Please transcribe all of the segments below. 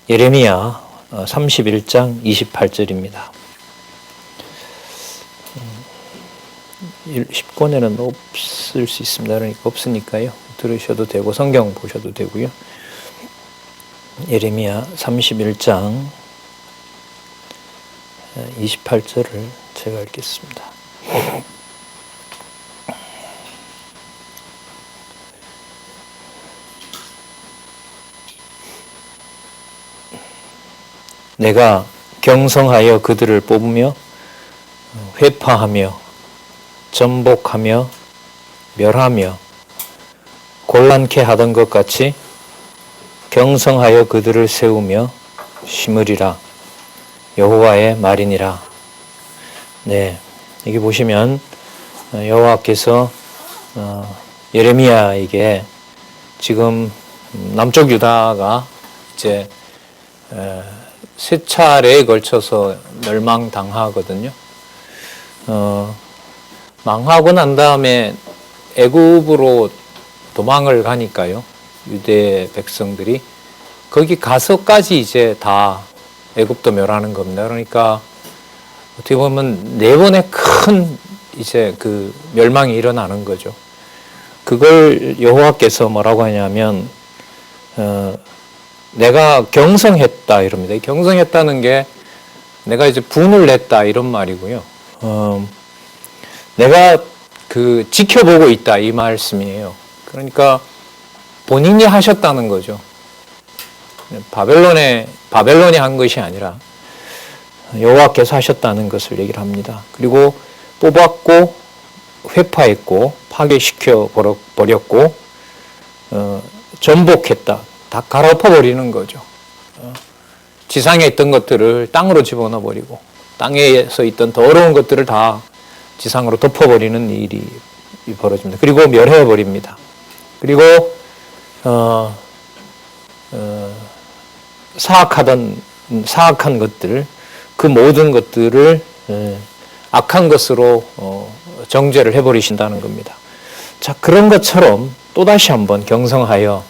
예레미야 31장 28절입니다. 10권에는 없을 수 있습니다. 그러니까 없으니까요. 들으셔도 되고 성경 보셔도 되고요. 예레미야 31장 28절을 제가 읽겠습니다. 내가 경성하여 그들을 뽑으며 회파하며 전복하며 멸하며 곤란케 하던 것 같이 경성하여 그들을 세우며 심으리라. 여호와의 말이니라. 네, 여기 보시면 여호와께서 예레미야에게 지금 남쪽 유다가 이제 세 차례에 걸쳐서 멸망당하거든요. 망하고 난 다음에 애굽으로 도망을 가니까요. 유대 백성들이 거기 가서까지 이제 다 애굽도 멸하는 겁니다. 그러니까 어떻게 보면 네 번의 큰 이제 그 멸망이 일어나는 거죠. 그걸 여호와께서 뭐라고 하냐면 내가 경성했다 이럽니다. 경성했다는 게 내가 이제 분을 냈다 이런 말이고요. 내가 그 지켜보고 있다 이 말씀이에요. 그러니까 본인이 하셨다는 거죠. 바벨론이 한 것이 아니라 여호와께서 하셨다는 것을 얘기를 합니다. 그리고 뽑았고 회파했고 파괴시켜 버렸고 전복했다. 다 갈아엎어 버리는 거죠. 지상에 있던 것들을 땅으로 집어넣어 버리고 땅에서 있던 더러운 것들을 다 지상으로 덮어버리는 일이 벌어집니다. 그리고 멸해 버립니다. 그리고 사악한 것들, 그 모든 것들을 악한 것으로 정죄를 해버리신다는 겁니다. 자, 그런 것처럼 또다시 한번 경성하여,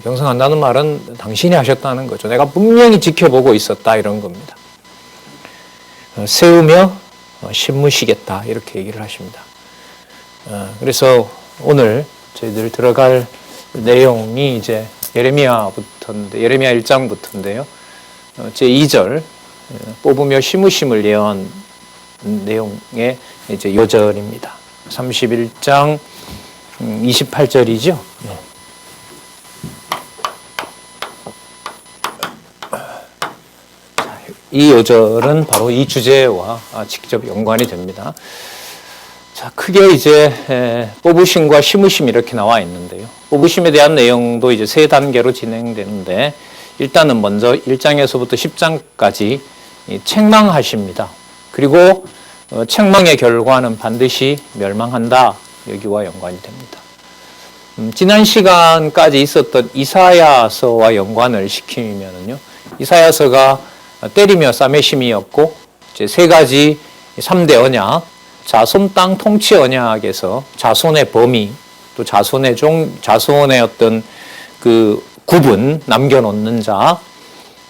경성한다는 말은 당신이 하셨다는 거죠. 내가 분명히 지켜보고 있었다 이런 겁니다. 세우며 심으시겠다 이렇게 얘기를 하십니다. 그래서 오늘 저희들 들어갈 내용이 이제 예레미야 1장부터인데요. 제 2절 뽑으며 심으심을 예언한 내용의 이제 요절입니다. 31장 28절이죠. 이 요절은 바로 이 주제와 직접 연관이 됩니다. 자, 크게 이제 뽑으심과 심으심 이렇게 나와 있는데요. 뽑으심에 대한 내용도 이제 세 단계로 진행되는데 일단은 먼저 1장에서부터 10장까지 책망하십니다. 그리고 책망의 결과는 반드시 멸망한다. 여기와 연관이 됩니다. 지난 시간까지 있었던 이사야서와 연관을 시키면은요. 이사야서가 때리며 싸매심이었고 이제 세 가지 3대 언약, 자손 땅 통치 언약에서 자손의 범위, 또 자손의 어떤 그 구분 남겨놓는 자,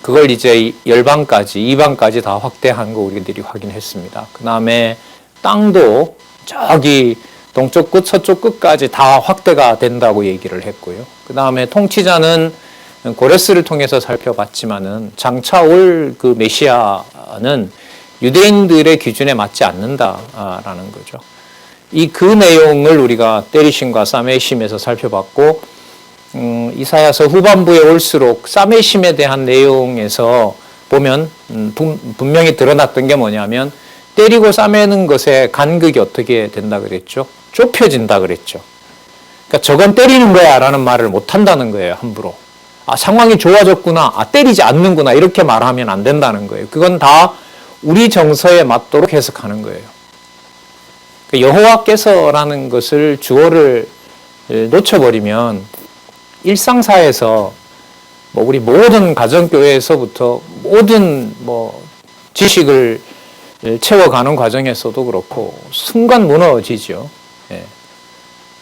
그걸 이제 열방까지, 이방까지 다 확대한 거 우리들이 확인했습니다. 그 다음에 땅도 저기 동쪽 끝, 서쪽 끝까지 다 확대가 된다고 얘기를 했고요. 그 다음에 통치자는 고레스를 통해서 살펴봤지만은 장차 올 그 메시아는 유대인들의 기준에 맞지 않는다라는 거죠. 그 내용을 우리가 때리심과 싸매심에서 살펴봤고, 이사야서 후반부에 올수록 싸매심에 대한 내용에서 보면 분명히 드러났던 게 뭐냐면 때리고 싸매는 것의 간극이 어떻게 된다 그랬죠? 좁혀진다 그랬죠. 그러니까 저건 때리는 거야 라는 말을 못 한다는 거예요, 함부로. 상황이 좋아졌구나, 때리지 않는구나 이렇게 말하면 안 된다는 거예요. 그건 다 우리 정서에 맞도록 해석하는 거예요. 여호와께서라는 것을 주어를 놓쳐버리면 일상사에서 우리 모든 가정교회에서부터 모든 지식을 채워가는 과정에서도 그렇고 순간 무너지죠.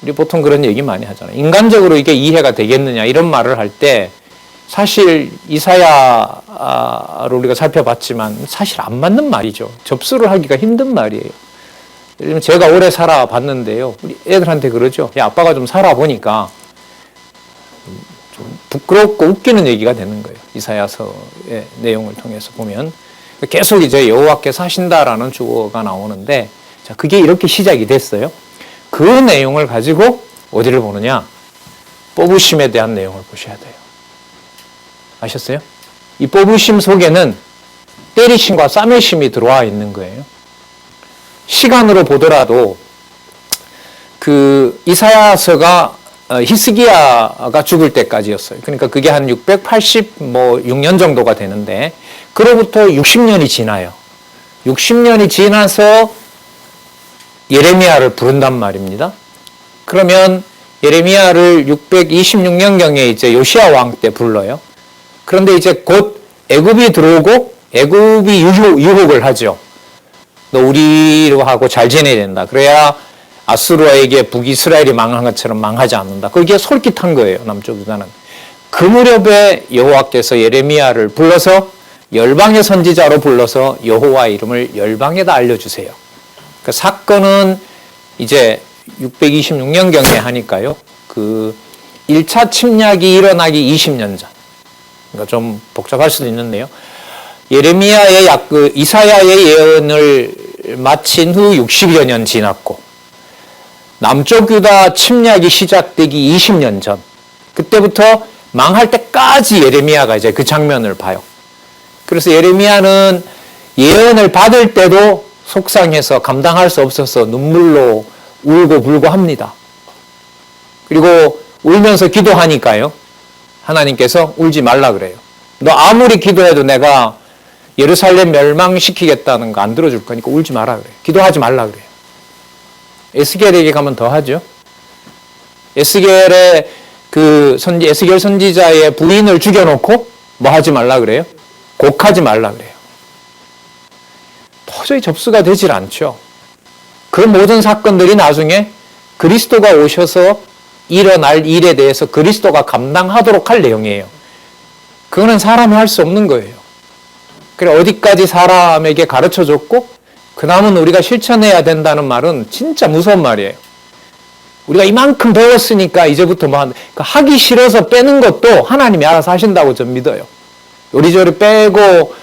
우리 보통 그런 얘기 많이 하잖아요. 인간적으로 이게 이해가 되겠느냐 이런 말을 할 때 사실 이사야를 우리가 살펴봤지만 사실 안 맞는 말이죠. 접수를 하기가 힘든 말이에요. 예를 들면 제가 오래 살아봤는데요. 우리 애들한테 그러죠. 야, 아빠가 좀 살아보니까 좀 부끄럽고 웃기는 얘기가 되는 거예요. 이사야서의 내용을 통해서 보면. 계속 이제 여호와께서 하신다라는 주어가 나오는데, 자, 그게 이렇게 시작이 됐어요. 그 내용을 가지고 어디를 보느냐? 뽑으심에 대한 내용을 보셔야 돼요. 아셨어요? 이 뽑으심 속에는 때리심과 싸매심이 들어와 있는 거예요. 시간으로 보더라도 그 이사야서가 히스기야가 죽을 때까지였어요. 그러니까 그게 한 686년 정도가 되는데, 그로부터 60년이 지나요. 60년이 지나서 예레미야를 부른단 말입니다. 그러면 예레미야를 626년경에 이제 요시야 왕 때 불러요. 그런데 이제 곧 애굽이 들어오고 애굽이 유혹을 하죠. 너 우리하고 잘 지내야 된다. 그래야 아수르에게 북이스라엘이 망한 것처럼 망하지 않는다. 그게 솔깃한 거예요, 남쪽 유다는. 그 무렵에 여호와께서 예레미야를 불러서 열방의 선지자로 불러서 여호와의 이름을 열방에다 알려주세요. 그 사건은 이제 626년경에 하니까요. 그 1차 침략이 일어나기 20년 전. 그러니까 좀 복잡할 수도 있는데요. 예레미야의 이사야의 예언을 마친 후 60여 년 지났고, 남쪽 유다 침략이 시작되기 20년 전, 그때부터 망할 때까지 예레미야가 이제 그 장면을 봐요. 그래서 예레미야는 예언을 받을 때도 속상해서 감당할 수 없어서 눈물로 울고 불고 합니다. 그리고 울면서 기도하니까요, 하나님께서 울지 말라 그래요. 너 아무리 기도해도 내가 예루살렘 멸망시키겠다는 거 안 들어줄 거니까 울지 마라 그래요. 기도하지 말라 그래요. 에스겔에게 가면 더 하죠. 에스겔의 에스겔 선지자의 부인을 죽여놓고 뭐 하지 말라 그래요? 곡하지 말라 그래요. 도저히 접수가 되질 않죠. 그 모든 사건들이 나중에 그리스도가 오셔서 일어날 일에 대해서 그리스도가 감당하도록 할 내용이에요. 그거는 사람이 할 수 없는 거예요. 그래, 어디까지 사람에게 가르쳐줬고 그 다음은 우리가 실천해야 된다는 말은 진짜 무서운 말이에요. 우리가 이만큼 배웠으니까 이제부터 하기 싫어서 빼는 것도 하나님이 알아서 하신다고 전 믿어요. 요리조리 빼고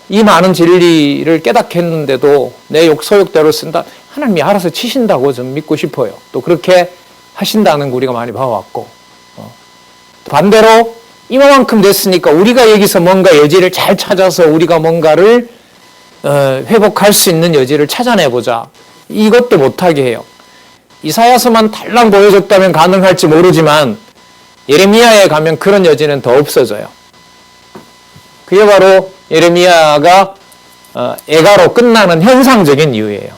이 많은 진리를 깨닫겠는데도 내 소욕대로 쓴다. 하나님이 알아서 치신다고 전 믿고 싶어요. 또 그렇게 하신다는 거 우리가 많이 봐왔고, 반대로 이만큼 됐으니까 우리가 여기서 뭔가 여지를 잘 찾아서 우리가 뭔가를 회복할 수 있는 여지를 찾아내보자. 이것도 못하게 해요. 이사야서만 달랑 보여줬다면 가능할지 모르지만 예레미야에 가면 그런 여지는 더 없어져요. 그게 바로 예레미야가 애가로 끝나는 현상적인 이유예요.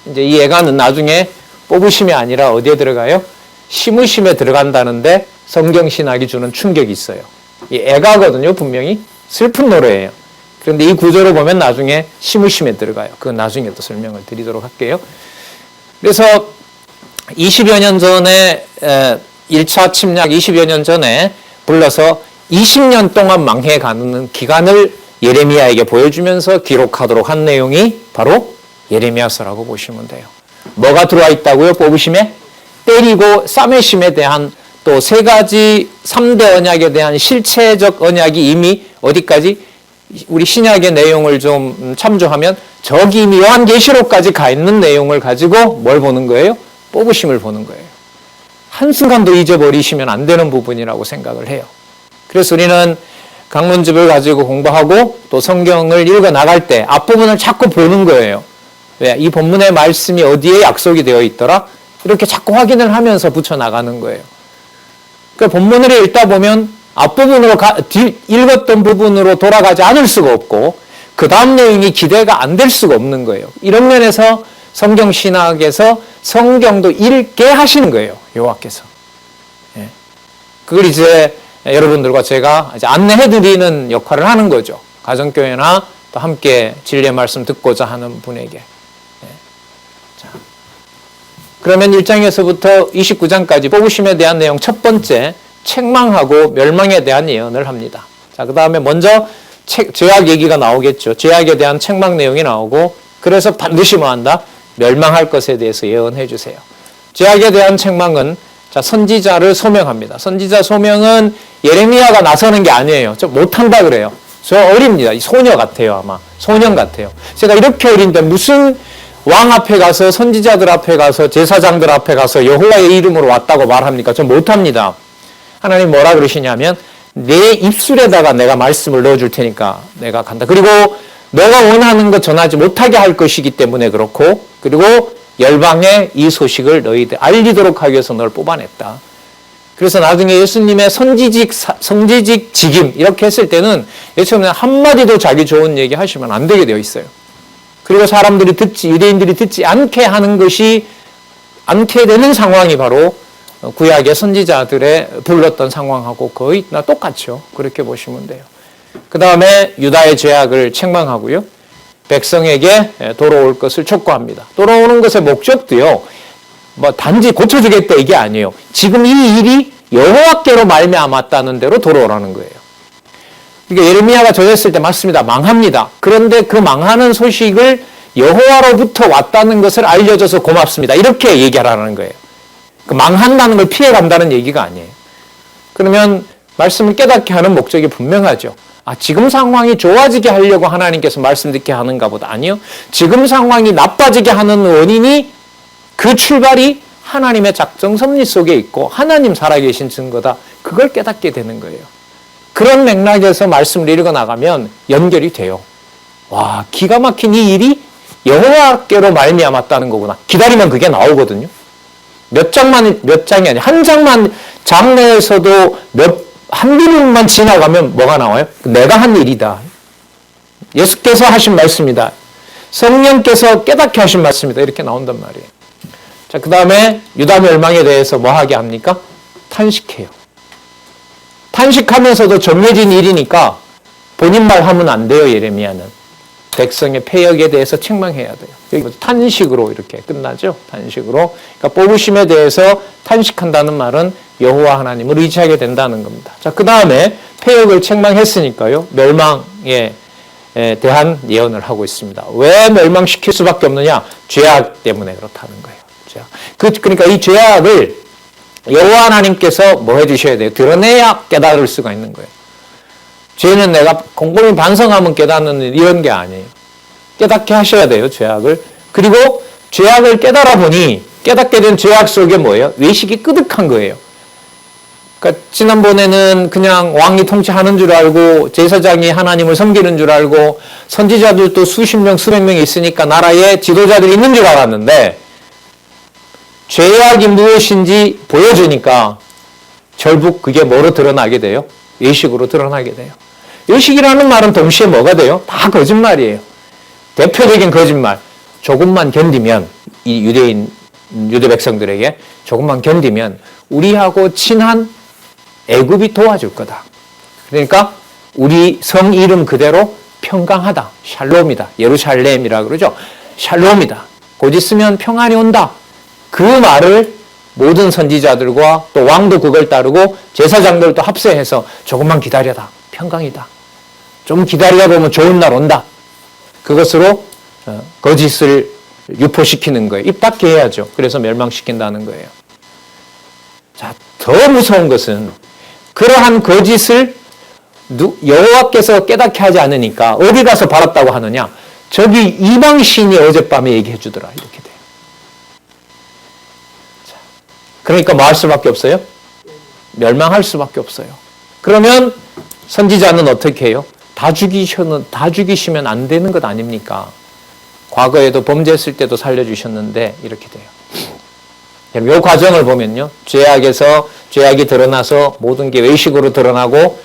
이제 이 애가는 나중에 뽑으심이 아니라 어디에 들어가요? 심으심에 들어간다는데 성경신학이 주는 충격이 있어요. 이 애가거든요, 분명히. 슬픈 노래예요. 그런데 이 구조를 보면 나중에 심으심에 들어가요. 그건 나중에 또 설명을 드리도록 할게요. 그래서 20여 년 전에 1차 침략 20여 년 전에 불러서 20년 동안 망해가는 기간을 예레미야에게 보여주면서 기록하도록 한 내용이 바로 예레미야서라고 보시면 돼요. 뭐가 들어와 있다고요? 뽑으심에? 때리고 싸매심에 대한 또 세 가지 3대 언약에 대한 실체적 언약이 이미 어디까지? 우리 신약의 내용을 좀 참조하면 저기 이미 요한계시록까지 가 있는 내용을 가지고 뭘 보는 거예요? 뽑으심을 보는 거예요. 한순간도 잊어버리시면 안 되는 부분이라고 생각을 해요. 그래서 우리는 강론집을 가지고 공부하고 또 성경을 읽어 나갈 때 앞부분을 자꾸 보는 거예요. 왜? 이 본문의 말씀이 어디에 약속이 되어 있더라? 이렇게 자꾸 확인을 하면서 붙여나가는 거예요. 그러니까 본문을 읽다 보면 앞부분으로 읽었던 부분으로 돌아가지 않을 수가 없고 그 다음 내용이 기대가 안 될 수가 없는 거예요. 이런 면에서 성경신학에서 성경도 읽게 하시는 거예요. 여호와께서. 예. 그걸 이제 여러분들과 제가 이제 안내해드리는 역할을 하는 거죠. 가정교회나 또 함께 진리의 말씀 듣고자 하는 분에게. 예. 자, 그러면 1장에서부터 29장까지 뽑으심에 대한 내용 첫 번째, 책망하고 멸망에 대한 예언을 합니다. 자, 그 다음에 먼저 죄악 얘기가 나오겠죠. 죄악에 대한 책망 내용이 나오고, 그래서 반드시 뭐 한다? 멸망할 것에 대해서 예언해 주세요. 죄악에 대한 책망은 자, 선지자를 소명합니다. 선지자 소명은 예레미야가 나서는 게 아니에요. 저 못한다 그래요. 저 어립니다. 소녀 같아요, 아마. 소년 같아요. 제가 이렇게 어린데 무슨 왕 앞에 가서, 선지자들 앞에 가서, 제사장들 앞에 가서 여호와의 이름으로 왔다고 말합니까? 저 못합니다. 하나님 뭐라 그러시냐면, 내 입술에다가 내가 말씀을 넣어줄 테니까 내가 간다. 그리고 너가 원하는 것 전하지 못하게 할 것이기 때문에 그렇고, 그리고 열방에 이 소식을 너희들 알리도록 하기 위해서 널 뽑아냈다. 그래서 나중에 예수님의 성지직 직임 이렇게 했을 때는 예수님은 한마디도 자기 좋은 얘기 하시면 안 되게 되어 있어요. 그리고 사람들이 유대인들이 듣지 않게 하는 것이, 않게 되는 상황이 바로 구약의 선지자들의 불렀던 상황하고 거의 똑같죠. 그렇게 보시면 돼요. 그 다음에 유다의 죄악을 책망하고요. 백성에게 돌아올 것을 촉구합니다. 돌아오는 것의 목적도요, 뭐 단지 고쳐주겠다 이게 아니에요. 지금 이 일이 여호와께로 말미암았다는 대로 돌아오라는 거예요. 그러니까 예레미야가 저랬을 때 맞습니다. 망합니다. 그런데 그 망하는 소식을 여호와로부터 왔다는 것을 알려줘서 고맙습니다. 이렇게 얘기하라는 거예요. 그 망한다는 걸 피해간다는 얘기가 아니에요. 그러면 말씀을 깨닫게 하는 목적이 분명하죠. 아, 지금 상황이 좋아지게 하려고 하나님께서 말씀 듣게 하는가 보다. 아니요. 지금 상황이 나빠지게 하는 원인이, 그 출발이 하나님의 작정 섭리 속에 있고 하나님 살아계신 증거다. 그걸 깨닫게 되는 거예요. 그런 맥락에서 말씀을 읽어나가면 연결이 돼요. 와, 기가 막힌 이 일이 여호와께로 말미암았다는 거구나. 기다리면 그게 나오거든요. 몇 장이 아니라 한 장만, 장내에서도 한 부분만 지나가면 뭐가 나와요? 내가 한 일이다. 예수께서 하신 말씀이다. 성령께서 깨닫게 하신 말씀이다. 이렇게 나온단 말이에요. 자, 그 다음에 유다 멸망에 대해서 뭐 하게 합니까? 탄식해요. 탄식하면서도 정해진 일이니까 본인 말 하면 안 돼요, 예레미야는. 백성의 패역에 대해서 책망해야 돼요. 여기 탄식으로 이렇게 끝나죠. 탄식으로. 그러니까 뽑으심에 대해서 탄식한다는 말은 여호와 하나님을 의지하게 된다는 겁니다. 자, 그 다음에 패역을 책망했으니까요. 멸망에 대한 예언을 하고 있습니다. 왜 멸망시킬 수밖에 없느냐? 죄악 때문에 그렇다는 거예요. 그러니까 이 죄악을 여호와 하나님께서 뭐 해주셔야 돼요? 드러내야 깨달을 수가 있는 거예요. 죄는 내가 곰곰이 반성하면 깨닫는 이런 게 아니에요. 깨닫게 하셔야 돼요, 죄악을. 그리고 죄악을 깨달아 보니 깨닫게 된 죄악 속에 뭐예요? 외식이 끄득한 거예요. 그러니까 지난번에는 그냥 왕이 통치하는 줄 알고 제사장이 하나님을 섬기는 줄 알고 선지자들도 수십 명, 수백 명이 있으니까 나라에 지도자들이 있는 줄 알았는데 죄악이 무엇인지 보여주니까 결국 그게 뭐로 드러나게 돼요? 외식으로 드러나게 돼요. 외식이라는 말은 동시에 뭐가 돼요? 다 거짓말이에요. 대표적인 거짓말. 조금만 견디면, 이 유대 백성들에게 조금만 견디면 우리하고 친한 애굽이 도와줄 거다. 그러니까 우리 성 이름 그대로 평강하다. 샬롬이다. 예루살렘이라 그러죠. 샬롬이다. 곧 있으면 평안이 온다. 그 말을 모든 선지자들과 또 왕도 그걸 따르고 제사장들도 합세해서 조금만 기다려라. 평강이다. 좀 기다리다 보면 좋은 날 온다. 그것으로 거짓을 유포시키는 거예요. 입 닫게 해야죠. 그래서 멸망시킨다는 거예요. 자, 더 무서운 것은 그러한 거짓을 여호와께서 깨닫게 하지 않으니까 어디 가서 바랐다고 하느냐? 저기 이방 신이 어젯밤에 얘기해 주더라. 이렇게 돼요. 자, 그러니까 뭐 할 수밖에 없어요? 멸망할 수밖에 없어요. 그러면 선지자는 어떻게 해요? 다 죽이시면 안 되는 것 아닙니까? 과거에도 범죄했을 때도 살려주셨는데 이렇게 돼요. 이 과정을 보면요. 죄악이 드러나서 모든 게 외식으로 드러나고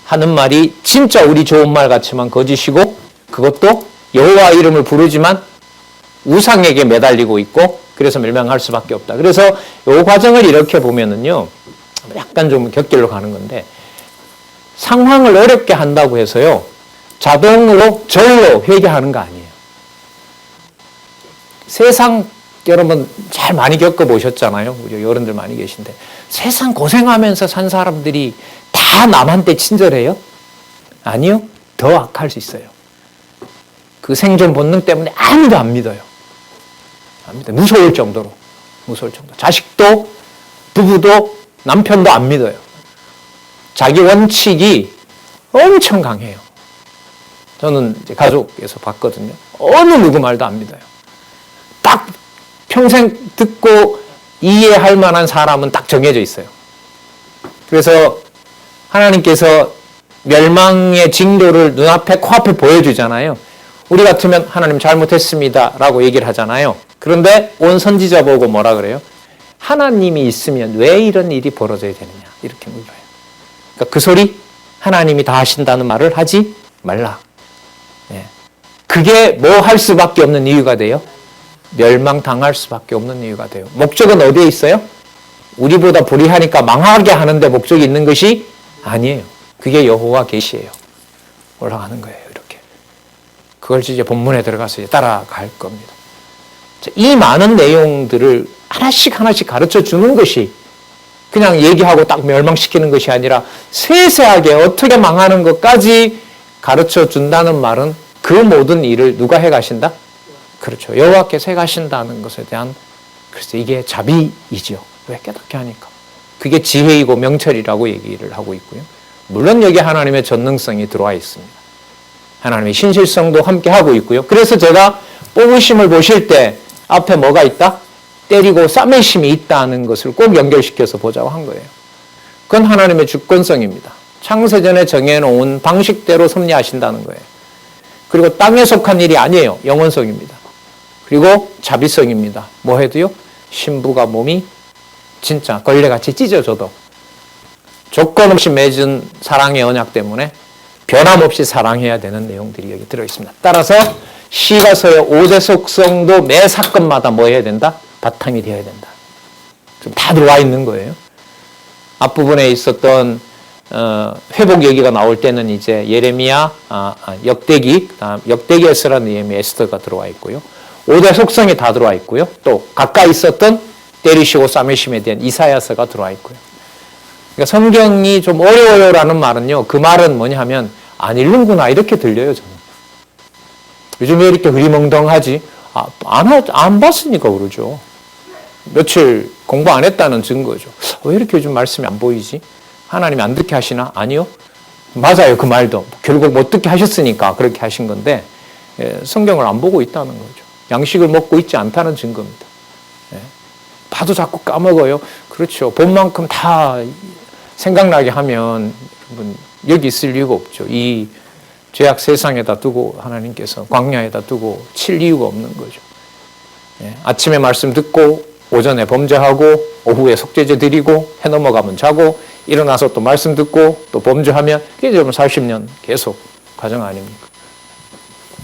하는 말이 진짜 우리 좋은 말 같지만 거짓이고 그것도 여호와 이름을 부르지만 우상에게 매달리고 있고 그래서 멸망할 수밖에 없다. 그래서 이 과정을 이렇게 보면은요. 약간 좀 곁길로 가는 건데 상황을 어렵게 한다고 해서요. 자동으로 절로 회개하는 거 아니에요. 세상 여러분 잘 많이 겪어보셨잖아요. 우리 어른들 많이 계신데 세상 고생하면서 산 사람들이 다 남한테 친절해요? 아니요. 더 악할 수 있어요. 그 생존 본능 때문에 아무도 안 믿어요. 안 믿어요. 무서울 정도로. 자식도 부부도 남편도 안 믿어요. 자기 원칙이 엄청 강해요. 저는 이제 가족에서 봤거든요. 어느 누구 말도 안 믿어요. 딱 평생 듣고 이해할 만한 사람은 딱 정해져 있어요. 그래서 하나님께서 멸망의 징조를 눈앞에 코앞에 보여주잖아요. 우리 같으면 하나님 잘못했습니다 라고 얘기를 하잖아요. 그런데 온 선지자 보고 뭐라 그래요? 하나님이 있으면 왜 이런 일이 벌어져야 되느냐 이렇게 물어요. 그러니까 그 소리 하나님이 다 하신다는 말을 하지 말라. 예. 그게 뭐 할 수밖에 없는 이유가 돼요? 멸망당할 수밖에 없는 이유가 돼요. 목적은 어디에 있어요? 우리보다 불의하니까 망하게 하는데 목적이 있는 것이 아니에요. 그게 여호와 계시예요. 올라가는 거예요. 이렇게. 그걸 이제 본문에 들어가서 이제 따라갈 겁니다. 이 많은 내용들을 하나씩 가르쳐 주는 것이 그냥 얘기하고 딱 멸망시키는 것이 아니라 세세하게 어떻게 망하는 것까지 가르쳐 준다는 말은 그 모든 일을 누가 해 가신다? 그렇죠. 여호와께서 해 가신다는 것에 대한 그래서 이게 자비이죠. 왜 깨닫게 하니까. 그게 지혜이고 명철이라고 얘기를 하고 있고요. 물론 여기 하나님의 전능성이 들어와 있습니다. 하나님의 신실성도 함께 하고 있고요. 그래서 제가 뽑으심을 보실 때 앞에 뭐가 있다? 때리고 싸매심이 있다는 것을 꼭 연결시켜서 보자고 한 거예요. 그건 하나님의 주권성입니다. 창세전에 정해놓은 방식대로 섭리하신다는 거예요. 그리고 땅에 속한 일이 아니에요. 영원성입니다. 그리고 자비성입니다. 뭐 해도요? 신부가 몸이 진짜 걸레같이 찢어져도 조건 없이 맺은 사랑의 언약 때문에 변함없이 사랑해야 되는 내용들이 여기 들어있습니다. 따라서 시가서의 5대 속성도 매 사건마다 뭐 해야 된다? 바탕이 되어야 된다. 지금 다 들어와 있는 거예요. 앞부분에 있었던 회복 얘기가 나올 때는 이제 예레미야, 역대기, 역대기 에스라, 느헤미야, 에스더가 들어와 있고요. 5대 속성이 다 들어와 있고요. 또 가까이 있었던 때리시고 싸매심에 대한 이사야서가 들어와 있고요. 그러니까 성경이 좀 어려워요라는 말은요. 그 말은 뭐냐 하면 안 읽는구나 이렇게 들려요. 저는. 요즘 왜 이렇게 흐리멍덩하지? 안 봤으니까 그러죠. 며칠 공부 안 했다는 증거죠. 왜 이렇게 요즘 말씀이 안 보이지? 하나님이 안 듣게 하시나? 아니요. 맞아요. 그 말도. 결국 못 듣게 하셨으니까 그렇게 하신 건데 성경을 안 보고 있다는 거죠. 양식을 먹고 있지 않다는 증거입니다. 봐도 자꾸 까먹어요. 그렇죠. 본 만큼 다 생각나게 하면 여기 있을 이유가 없죠. 이 죄악 세상에다 두고 하나님께서 광야에다 두고 칠 이유가 없는 거죠. 아침에 말씀 듣고 오전에 범죄하고 오후에 속죄제 드리고 해 넘어가면 자고 일어나서 또 말씀 듣고 또 범죄하면 그게 좀 40년 계속 과정 아닙니까?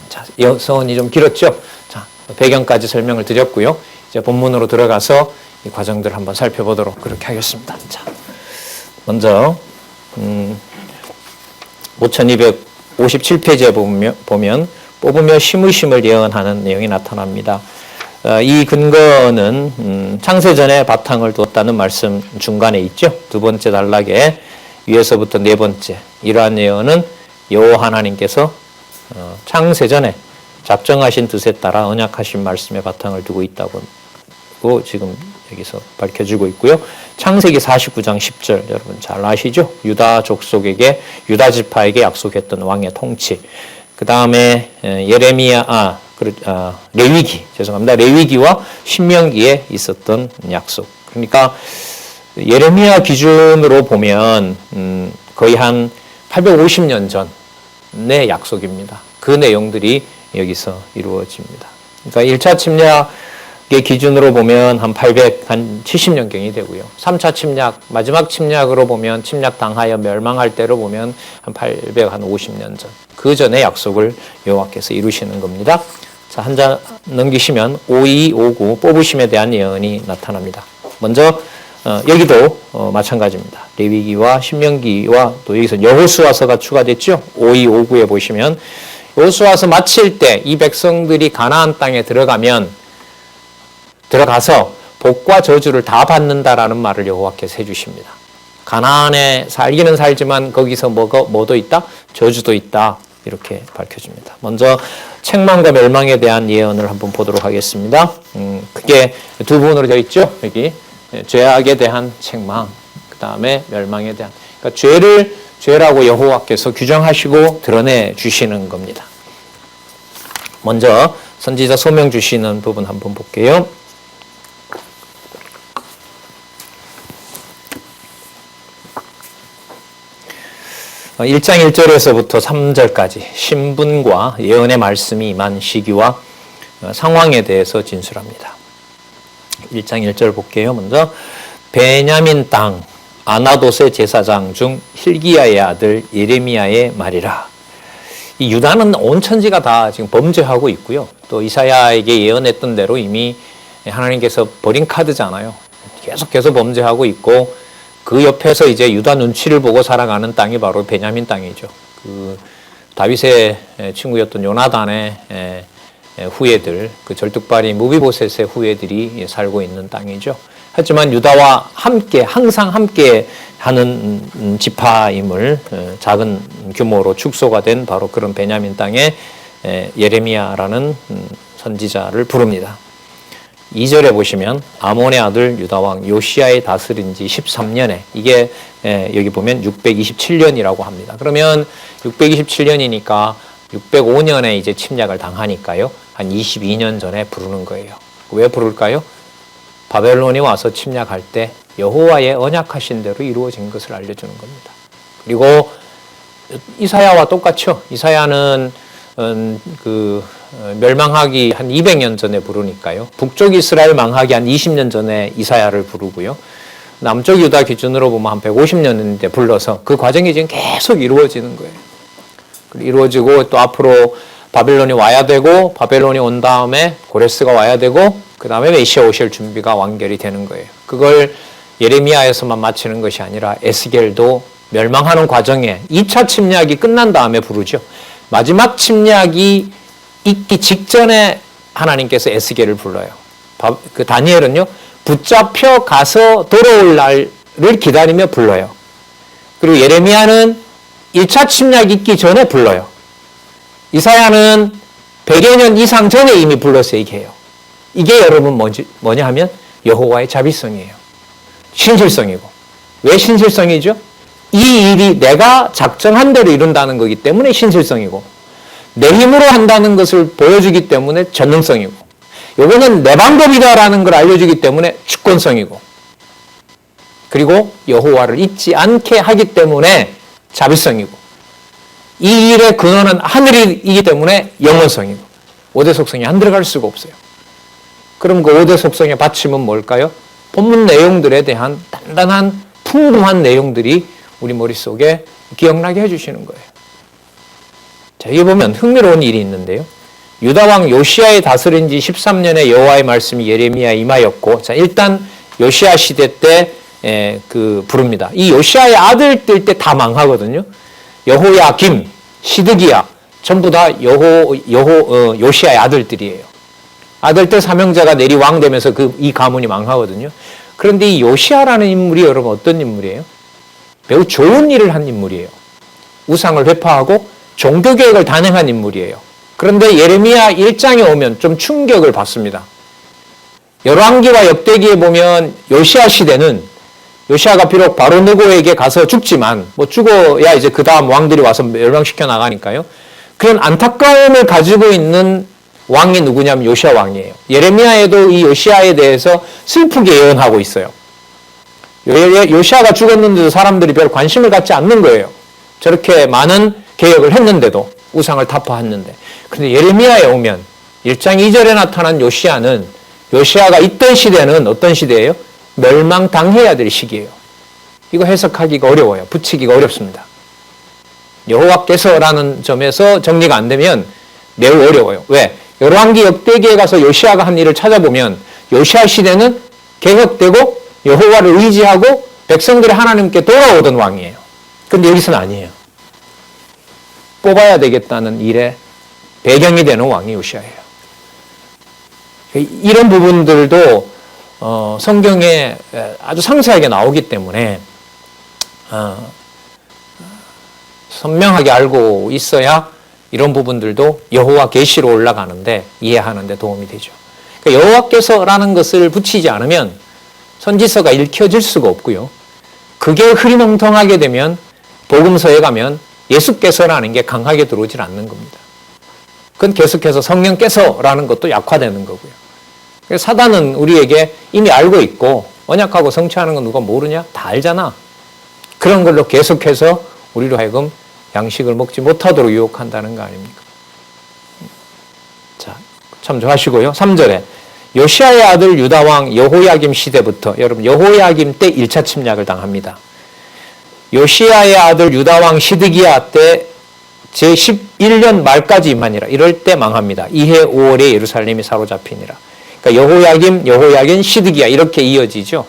자, 서원이 좀 길었죠? 자, 배경까지 설명을 드렸고요. 이제 본문으로 들어가서 이 과정들을 한번 살펴보도록 그렇게 하겠습니다. 자, 먼저 5257페이지에 보면 뽑으며 심으심을 예언하는 내용이 나타납니다. 이 근거는 창세전에 바탕을 두었다는 말씀 중간에 있죠. 두 번째 단락에 위에서부터 네 번째 이러한 예언은 여호와 하나님께서 창세전에 작정하신 뜻에 따라 언약하신 말씀에 바탕을 두고 있다고 지금 여기서 밝혀지고 있고요. 창세기 49장 10절 여러분 잘 아시죠? 유다 족속에게 유다 지파에게 약속했던 왕의 통치. 그 다음에 레위기와 신명기에 있었던 약속. 그러니까 예레미야 기준으로 보면 거의 한 850년 전의 약속입니다. 그 내용들이 여기서 이루어집니다. 그러니까 1차 침략의 기준으로 보면 한 870년경이 되고요. 3차 침략, 마지막 침략으로 보면 침략 당하여 멸망할 때로 보면 한 850년 전. 그 전에 약속을 여호와께서 이루시는 겁니다. 자, 한 장 넘기시면 5259 뽑으심에 대한 예언이 나타납니다. 먼저 여기도 마찬가지입니다. 레위기와 신명기와 또 여기서 여호수아서가 추가됐죠. 5259에 보시면 여호수아서 마칠 때 이 백성들이 가나안 땅에 들어가면 들어가서 복과 저주를 다 받는다라는 말을 여호와께서 해주십니다. 가나안에 살기는 살지만 거기서 뭐도 있다? 저주도 있다. 이렇게 밝혀줍니다. 먼저 책망과 멸망에 대한 예언을 한번 보도록 하겠습니다. 크게 두 부분으로 되어 있죠. 여기 죄악에 대한 책망, 그 다음에 멸망에 대한. 그러니까 죄라고 여호와께서 규정하시고 드러내 주시는 겁니다. 먼저 선지자 소명 주시는 부분 한번 볼게요. 1장 1절에서부터 3절까지 신분과 예언의 말씀이 임한 시기와 상황에 대해서 진술합니다. 1장 1절 볼게요. 먼저 베냐민 땅 아나돗의 제사장 중 hil기야의 아들 예레미야의 말이라. 이 유다는 온 천지가 다 지금 범죄하고 있고요. 또 이사야에게 예언했던 대로 이미 하나님께서 버린 카드잖아요. 계속 범죄하고 있고 그 옆에서 이제 유다 눈치를 보고 살아가는 땅이 바로 베냐민 땅이죠. 그 다윗의 친구였던 요나단의 후예들, 그 절뚝발이 무비보셋의 후예들이 살고 있는 땅이죠. 하지만 유다와 함께 항상 함께 하는 지파임을 작은 규모로 축소가 된 바로 그런 베냐민 땅에 예레미야라는 선지자를 부릅니다. 2절에 보시면 아몬의 아들 유다왕 요시야의 다스린 지 13년에 이게 여기 보면 627년이라고 합니다. 그러면 627년이니까 605년에 이제 침략을 당하니까요. 한 22년 전에 부르는 거예요. 왜 부를까요? 바벨론이 와서 침략할 때 여호와의 언약하신 대로 이루어진 것을 알려주는 겁니다. 그리고 이사야와 똑같죠. 이사야는 멸망하기 한 200년 전에 부르니까요. 북쪽 이스라엘 망하기 한 20년 전에 이사야를 부르고요. 남쪽 유다 기준으로 보면 한 150년인데 불러서 그 과정이 지금 계속 이루어지는 거예요. 이루어지고 또 앞으로 바벨론이 와야 되고 바벨론이 온 다음에 고레스가 와야 되고 그 다음에 메시아 오실 준비가 완결이 되는 거예요. 그걸 예레미야에서만 마치는 것이 아니라 에스겔도 멸망하는 과정에 2차 침략이 끝난 다음에 부르죠. 마지막 침략이 있기 직전에 하나님께서 에스겔을 불러요. 그 다니엘은요, 붙잡혀 가서 돌아올 날을 기다리며 불러요. 그리고 예레미야는 1차 침략이 있기 전에 불러요. 이사야는 100여 년 이상 전에 이미 불러서 얘기해요. 이게 여러분 뭐냐 하면 여호와의 자비성이에요. 신실성이고. 왜 신실성이죠? 이 일이 내가 작정한 대로 이룬다는 거기 때문에 신실성이고, 내 힘으로 한다는 것을 보여주기 때문에 전능성이고, 이거는 내 방법이다라는 걸 알려주기 때문에 주권성이고, 그리고 여호와를 잊지 않게 하기 때문에 자비성이고, 이 일의 근원은 하늘이기 때문에 영원성이고, 5대 속성이 안 들어갈 수가 없어요. 그럼 그 5대 속성의 받침은 뭘까요? 본문 내용들에 대한 단단한 풍부한 내용들이 우리 머릿속에 기억나게 해주시는 거예요. 자, 여기 보면 흥미로운 일이 있는데요. 유다왕 요시야의 다스린 지 13년에 여호와의 말씀이 예레미야에 임하였고, 자, 일단 요시야 시대 때 부릅니다. 이 요시야의 아들들 때 다 망하거든요. 여호야김, 시드기야 전부 다 요시야의 아들들이에요. 아들 때 사명자가 내리 왕 되면서 이 가문이 망하거든요. 그런데 이 요시야라는 인물이 여러분 어떤 인물이에요? 매우 좋은 일을 한 인물이에요. 우상을 회파하고 종교개혁을 단행한 인물이에요. 그런데 예레미야 1장에 오면 좀 충격을 받습니다. 열왕기와 역대기에 보면 요시야 시대는 요시야가 비록 바로 느고에게 가서 죽지만 죽어야 이제 그 다음 왕들이 와서 멸망시켜 나가니까요. 그런 안타까움을 가지고 있는 왕이 누구냐면 요시야 왕이에요. 예레미야에도 이 요시야에 대해서 슬프게 예언하고 있어요. 요시야가 죽었는데도 사람들이 별 관심을 갖지 않는 거예요. 저렇게 많은 개혁을 했는데도, 우상을 타파했는데. 근데 예레미야에 오면 1장 2절에 나타난 요시야는, 요시야가 있던 시대는 어떤 시대예요? 멸망당해야 될 시기예요. 이거 해석하기가 어려워요. 붙이기가 어렵습니다. 여호와께서라는 점에서 정리가 안 되면 매우 어려워요. 왜? 열왕기 역대기에 가서 요시야가 한 일을 찾아보면 요시야 시대는 개혁되고 여호와를 의지하고 백성들이 하나님께 돌아오던 왕이에요. 근데 여기서는 아니에요. 뽑아야 되겠다는 일에 배경이 되는 왕이 요시야예요. 이런 부분들도 성경에 아주 상세하게 나오기 때문에 선명하게 알고 있어야 이런 부분들도 여호와 계시로 올라가는데 이해하는 데 도움이 되죠. 그러니까 여호와께서라는 것을 붙이지 않으면 선지서가 읽혀질 수가 없고요. 그게 흐리멍텅하게 되면 복음서에 가면 예수께서라는 게 강하게 들어오질 않는 겁니다. 그건 계속해서 성령께서라는 것도 약화되는 거고요. 그래서 사단은 우리에게 이미 알고 있고 언약하고 성취하는 건 누가 모르냐? 다 알잖아. 그런 걸로 계속해서 우리로 하여금 양식을 먹지 못하도록 유혹한다는 거 아닙니까? 자, 참조하시고요. 3절에 요시야의 아들 유다왕 여호야김 시대부터, 여러분 여호야김 때 1차 침략을 당합니다. 요시야의 아들 유다왕 시드기야 때 제11년 말까지 임하니라. 이럴 때 망합니다. 이해 5월에 예루살렘이 사로잡히니라. 그러니까 여호야김, 시드기야 이렇게 이어지죠.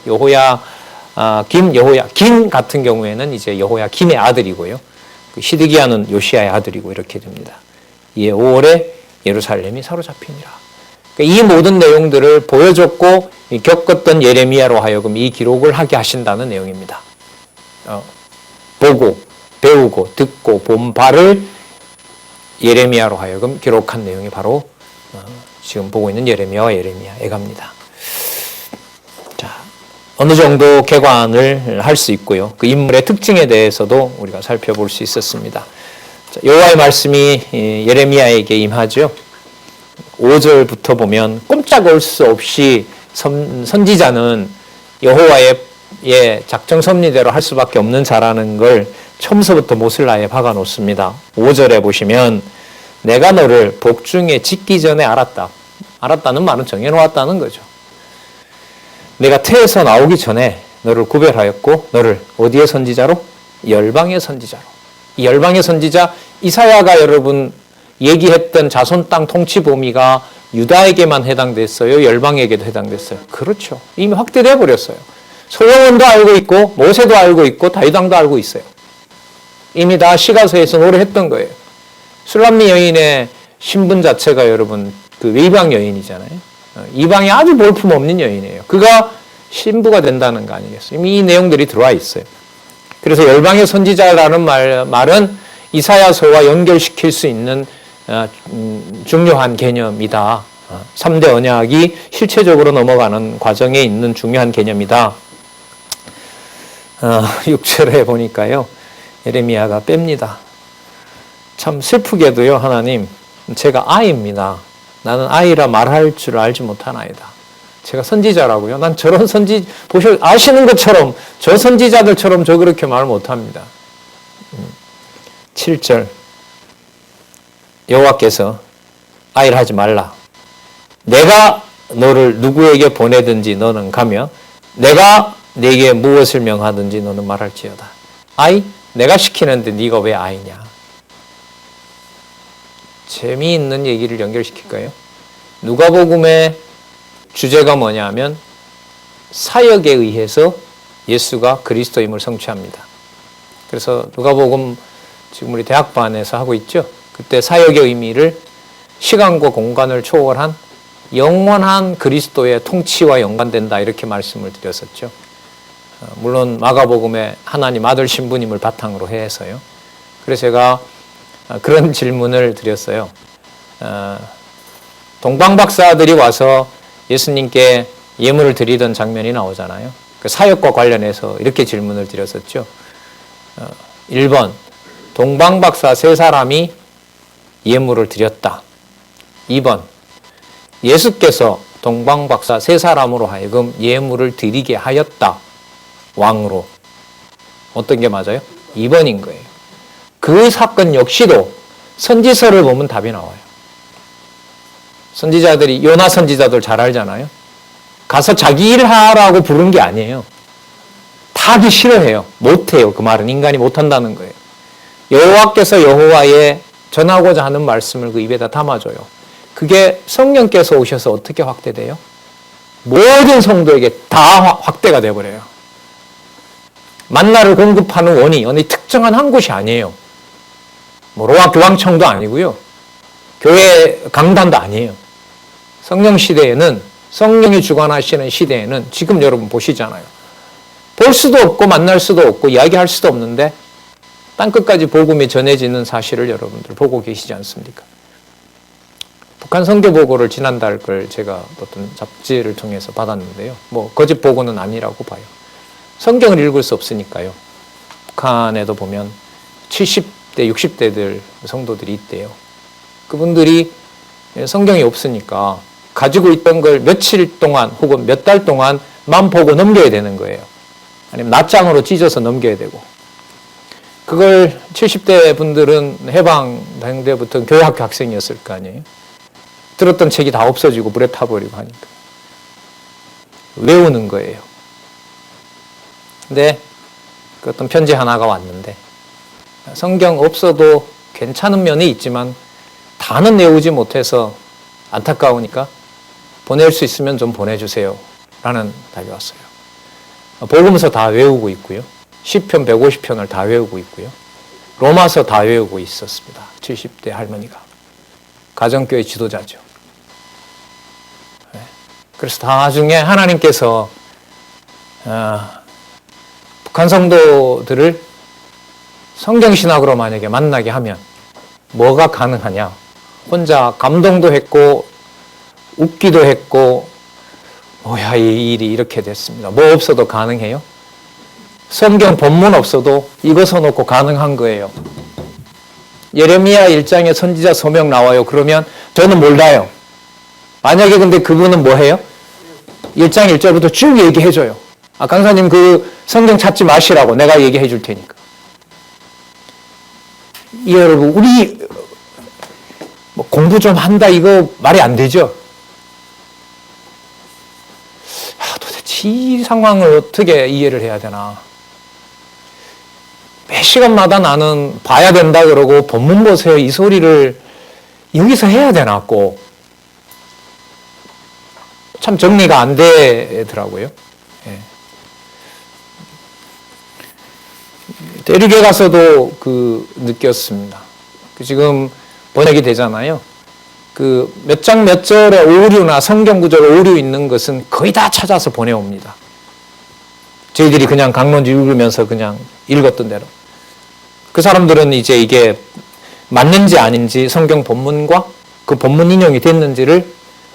여호야김 같은 경우에는 이제 여호야김의 아들이고요. 시드기야는 요시야의 아들이고 이렇게 됩니다. 이해 5월에 예루살렘이 사로잡히니라. 그러니까 이 모든 내용들을 보여줬고 겪었던 예레미야로 하여금 이 기록을 하게 하신다는 내용입니다. 보고 배우고 듣고 본 바를 예레미야로 하여금 기록한 내용이 바로 지금 보고 있는 예레미야와 예레미야에갑니다. 자, 어느 정도 개관을 할 수 있고요. 그 인물의 특징에 대해서도 우리가 살펴볼 수 있었습니다. 자, 여호와의 말씀이 예레미야에게 임하죠. 5절부터 보면 꼼짝할 수 없이 선지자는 여호와의 작정 섭리대로 할 수밖에 없는 자라는 걸 처음서부터 못을 나에 박아 놓습니다. 5절에 보시면 내가 너를 복중에 짓기 전에 알았다. 알았다는 말은 정해놓았다는 거죠. 내가 태에서 나오기 전에 너를 구별하였고 너를 어디의 선지자로? 열방의 선지자로. 이 열방의 선지자 이사야가 여러분 얘기했던 자손 땅 통치 범위가 유다에게만 해당됐어요? 열방에게도 해당됐어요? 그렇죠. 이미 확대돼 버렸어요. 솔로몬도 알고 있고 모세도 알고 있고 다윗왕도 알고 있어요. 이미 다 시가서에서 노래했던 거예요. 술람미 여인의 신분 자체가 여러분 그 외방 여인이잖아요. 이방에 아주 볼품없는 여인이에요. 그가 신부가 된다는 거 아니겠어요? 이미 이 내용들이 들어와 있어요. 그래서 열방의 선지자라는 말은 이사야서와 연결시킬 수 있는 중요한 개념이다. 3대 언약이 실체적으로 넘어가는 과정에 있는 중요한 개념이다. 6절에 보니까요. 예레미야가 뺍니다. 참 슬프게도요. 하나님, 제가 아이입니다. 나는 아이라 말할 줄 알지 못하나이다. 제가 선지자라고요. 난 저런 아시는 것처럼 저 선지자들처럼 저 그렇게 말 못합니다. 7절 여호와께서 아이를 하지 말라. 내가 너를 누구에게 보내든지 너는 가며 내가 네게 무엇을 명하든지 너는 말할지어다. 아이? 내가 시키는데 네가 왜 아이냐? 재미있는 얘기를 연결시킬까요? 누가복음의 주제가 뭐냐면 사역에 의해서 예수가 그리스도임을 성취합니다. 그래서 누가복음 지금 우리 대학반에서 하고 있죠. 그때 사역의 의미를 시간과 공간을 초월한 영원한 그리스도의 통치와 연관된다 이렇게 말씀을 드렸었죠. 물론 마가복음에 하나님 아들 신부님을 바탕으로 해서요. 그래서 제가 그런 질문을 드렸어요. 동방박사들이 와서 예수님께 예물을 드리던 장면이 나오잖아요. 그 사역과 관련해서 이렇게 질문을 드렸었죠. 1번 동방박사 3사람이 예물을 드렸다. 2번 예수께서 동방박사 3사람으로 하여금 예물을 드리게 하였다. 왕으로. 어떤 게 맞아요? 2번인 거예요. 그 사건 역시도 선지서를 보면 답이 나와요. 선지자들이 요나 선지자들 잘 알잖아요. 가서 자기 일 하라고 부른 게 아니에요. 다 하기 싫어해요. 못해요. 그 말은 인간이 못한다는 거예요. 여호와께서 여호와의 전하고자 하는 말씀을 그 입에다 담아줘요. 그게 성령께서 오셔서 어떻게 확대돼요? 모든 성도에게 다 확대가 돼버려요. 만나를 공급하는 원이 어느 특정한 한 곳이 아니에요. 뭐 로마 교황청도 아니고요. 교회 강단도 아니에요. 성령 시대에는, 성령이 주관하시는 시대에는 지금 여러분 보시잖아요. 볼 수도 없고 만날 수도 없고 이야기할 수도 없는데 땅끝까지 복음이 전해지는 사실을 여러분들 보고 계시지 않습니까? 북한 선교 보고를 지난달 걸 제가 어떤 잡지를 통해서 받았는데요. 뭐 거짓 보고는 아니라고 봐요. 성경을 읽을 수 없으니까요. 북한에도 보면 70대, 60대들 성도들이 있대요. 그분들이 성경이 없으니까 가지고 있던 걸 며칠 동안 혹은 몇 달 동안만 보고 넘겨야 되는 거예요. 아니면 낱장으로 찢어서 넘겨야 되고. 그걸 70대 분들은 해방 당대부터 교회학교 학생이었을 거 아니에요. 들었던 책이 다 없어지고 물에 타버리고 하니까. 외우는 거예요. 근데 그 어떤 편지 하나가 왔는데 성경 없어도 괜찮은 면이 있지만 다는 외우지 못해서 안타까우니까 보낼 수 있으면 좀 보내주세요. 라는 답이 왔어요. 복음서 다 외우고 있고요. 시편 150편을 다 외우고 있고요. 로마서 다 외우고 있었습니다. 70대 할머니가. 가정교회 지도자죠. 그래서 나중에 하나님께서 북한 성도들을 성경신학으로 만약에 만나게 하면 뭐가 가능하냐? 혼자 감동도 했고 웃기도 했고 뭐야 이 일이 이렇게 됐습니다. 뭐 없어도 가능해요? 성경 본문 없어도 이거 써놓고 가능한 거예요. 예레미야 1장에 선지자 소명 나와요. 그러면 저는 몰라요. 만약에 근데 그분은 뭐 해요? 1장 1절부터 쭉 얘기해줘요. 강사님 그 성경 찾지 마시라고 내가 얘기해 줄 테니까. 여러분 우리 뭐 공부 좀 한다 이거 말이 안 되죠? 도대체 이 상황을 어떻게 이해를 해야 되나? 매 시간마다 나는 봐야 된다 그러고 본문 보세요 이 소리를 여기서 해야 되나 꼭. 참 정리가 안 되더라고요. 예. 대륙에 가서도 느꼈습니다. 지금 번역이 되잖아요. 몇 장 몇 절의 오류나 성경 구절 오류 있는 것은 거의 다 찾아서 보내옵니다. 저희들이 그냥 강론지 읽으면서 그냥 읽었던 대로. 그 사람들은 이제 이게 맞는지 아닌지 성경 본문과 그 본문 인용이 됐는지를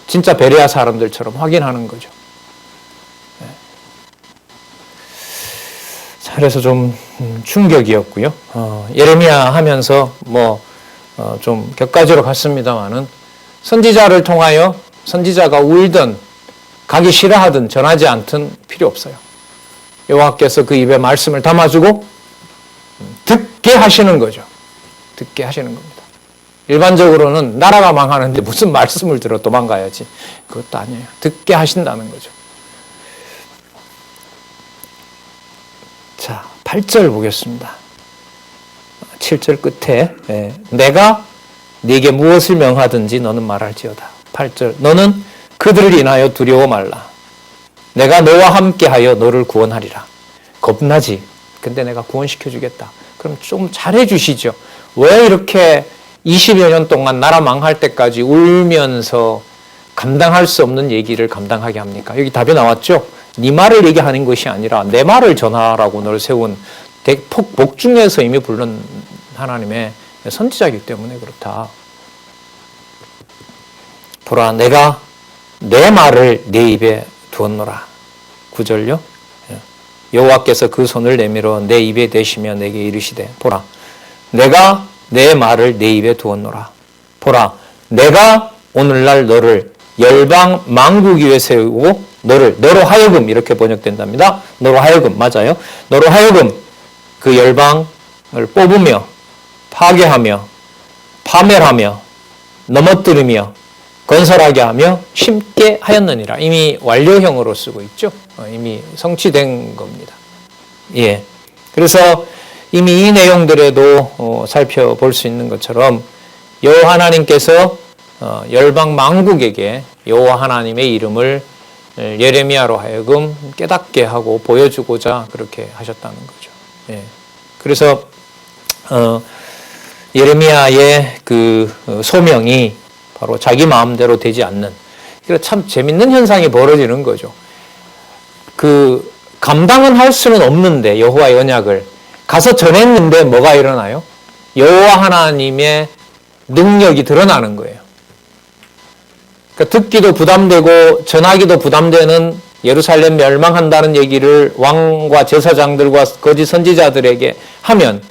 진짜 베레아 사람들처럼 확인하는 거죠. 그래서 좀 충격이었고요. 예레미야 하면서 좀 격가지로 갔습니다만은 선지자를 통하여 선지자가 울든 가기 싫어하든 전하지 않든 필요 없어요. 여호와께서 그 입에 말씀을 담아주고 듣게 하시는 거죠. 듣게 하시는 겁니다. 일반적으로는 나라가 망하는데 무슨 말씀을 들어 도망가야지. 그것도 아니에요. 듣게 하신다는 거죠. 자, 8절 보겠습니다. 7절 끝에 내가 네게 무엇을 명하든지 너는 말할지어다. 8절 너는 그들을 인하여 두려워 말라. 내가 너와 함께하여 너를 구원하리라. 겁나지? 근데 내가 구원시켜 주겠다. 그럼 좀 잘해 주시죠. 왜 이렇게 20여 년 동안 나라 망할 때까지 울면서 감당할 수 없는 얘기를 감당하게 합니까? 여기 답이 나왔죠? 네 말을 얘기하는 것이 아니라 내 말을 전하라고 너를 세운 복중에서 이미 부른 하나님의 선지자이기 때문에 그렇다. 보라 내가 내 말을 내 입에 두었노라. 9절요. 여호와께서 그 손을 내밀어 내 입에 대시며 내게 이르시되 보라 내가 내 말을 내 입에 두었노라. 보라 내가 오늘날 너를 열방 만국 위에 세우고 너로 하여금 이렇게 번역된답니다. 너로 하여금 맞아요. 너로 하여금 그 열방을 뽑으며 파괴하며 파멸하며 넘어뜨리며 건설하게 하며 심게 하였느니라. 이미 완료형으로 쓰고 있죠. 이미 성취된 겁니다. 예. 그래서 이미 이 내용들에도 살펴볼 수 있는 것처럼 여호와 하나님께서 열방 만국에게 여호와 하나님의 이름을 예레미야로 하여금 깨닫게 하고 보여주고자 그렇게 하셨다는 거죠. 예. 그래서 예레미야의 그 소명이 바로 자기 마음대로 되지 않는 이거 참 재밌는 현상이 벌어지는 거죠. 그 감당은 할 수는 없는데 여호와의 언약을 가서 전했는데 뭐가 일어나요? 여호와 하나님의 능력이 드러나는 거예요. 그러니까 듣기도 부담되고 전하기도 부담되는 예루살렘 멸망한다는 얘기를 왕과 제사장들과 거짓 선지자들에게 하면